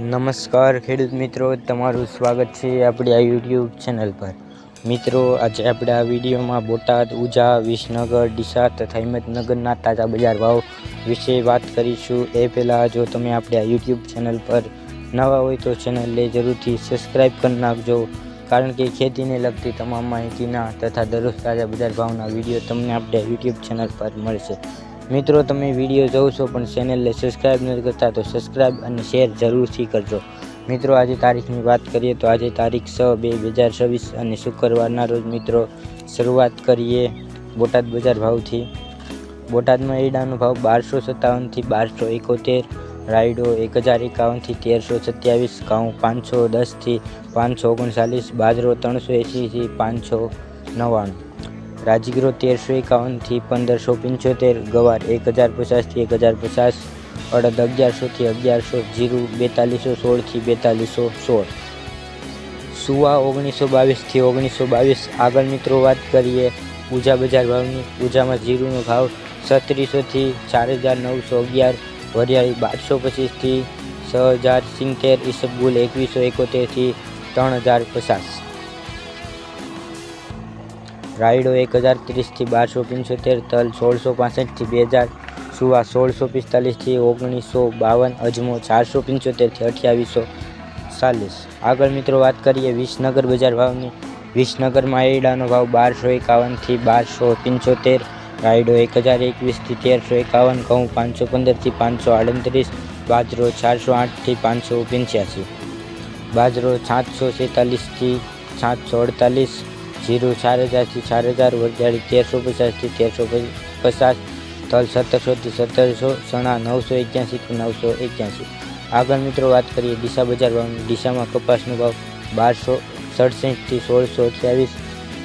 નમસ્કાર ખેડૂત મિત્રો, તમારું સ્વાગત છે આપણી આ યુટ્યુબ ચેનલ પર। મિત્રો, આજે આપણે આ વિડીયોમાં બોટાદ, ઉઝા, વિસનગર, ડીસા તથા હિંમતનગરના તાજા બજાર ભાવ વિશે વાત કરીશું। એ પહેલાં જો તમે આપણે આ યુટ્યુબ ચેનલ પર નવા હોય તો ચેનલને જરૂરથી સબસ્ક્રાઈબ કરી નાખજો, કારણ કે ખેતીને લગતી તમામ માહિતીના તથા દરરોજ તાજા બજાર ભાવના વિડીયો તમને આપણે યુટ્યુબ ચેનલ પર મળશે। મિત્રો, તમે વિડીયો જોશો પણ ચેનલને સબસ્ક્રાઈબ નથી કરતા તો સબસ્ક્રાઈબ અને શેર જરૂરથી કરજો। મિત્રો, આજે તારીખની વાત કરીએ તો આજે તારીખ 6/2/2026 અને શુક્રવારના રોજ મિત્રો શરૂઆત કરીએ બોટાદ બજાર ભાવથી। બોટાદમાં એરડાનો ભાવ 1257 થી 1271, રાયડો 1051 થી 1327, ઘઉં 510 થી 539, બાજરો 380 થી 599, રાજગીરો 1351 થી 1575, ગવાર 1050 થી 1050, અડદ 1100 થી 1100, જીરું 4216 થી 4216, સુવા 1922 થી 1922। આગળ મિત્રો વાત કરીએ ઉઝા બજાર ભાવની। ઉઝામાં જીરુનો ભાવ 3600 થી 4911, વરિયાળી 1225 થી 6070, ઈસબગુલ 2171 થી 3050, રાયડો 1030 થી 1275, તલ 1665 થી 2000, સુવા 1645 થી 1952, અજમો 475 થી 2840। આગળ મિત્રો વાત કરીએ વિસનગર બજાર ભાવની। વિસનગરમાં એરડાનો ભાવ 1251 થી 1275, રાયડો 1021 થી 1351, ઘઉં 515 થી 538, બાજરો 408 થી 585, બાજરો 746 થી 748, જીરું 4000 થી 4000, વરિયાળી 1350 થી 1350, તલ 1700 થી 1700, ચણા 981 થી 981। આગળ મિત્રો વાત કરીએ ડીસા બજાર ભાવની। ડીસામાં કપાસનો ભાવ 1267 થી 1628,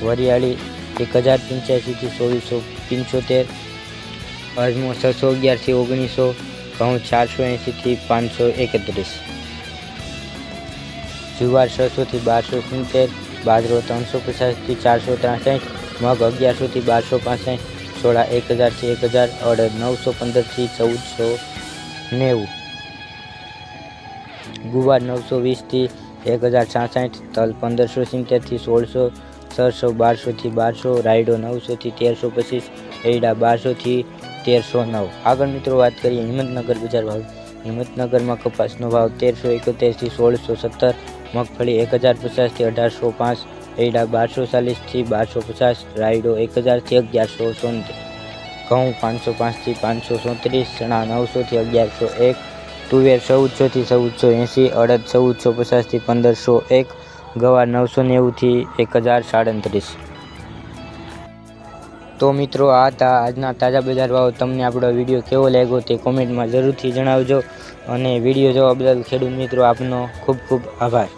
વરિયાળી 1085 થી 2475, અજમો 611 થી 1900, ઘઉં 480 થી 531, જુવાર 600 થી 1270, બાજરો 350 થી 463, મગ 1100 થી 1265, સોળા 1000 થી 1000, અડદ 915 થી 1490, ગુવાર 920 થી 1066, તલ 1570 થી 1600, સરસો 1200 થી 1200, રાયડો 900 થી 1325, એરડા 1200 થી 1309। આગળ મિત્રો વાત કરીએ હિંમતનગર બજાર ભાવ। હિંમતનગરમાં કપાસનો ભાવ 1371 થી 1617, મગફળી 1050 થી 1805, એરડા 1240 થી 1250, રાયડો 1000 થી 1170, ઘઉં 505 થી 537, ચણા 900 થી 1101, તુવેર 1400 થી 1480, અડદ 1450 થી 1501, ગવાર 990 થી 1037। તો મિત્રો, આ હતા આજના તાજા બજાર ભાવ। તમને આપણો વિડીયો કેવો લાગ્યો તે કોમેન્ટમાં જરૂરથી જણાવજો, અને વિડીયો જોવા બદલ ખેડૂત મિત્રો આપનો ખૂબ ખૂબ આભાર।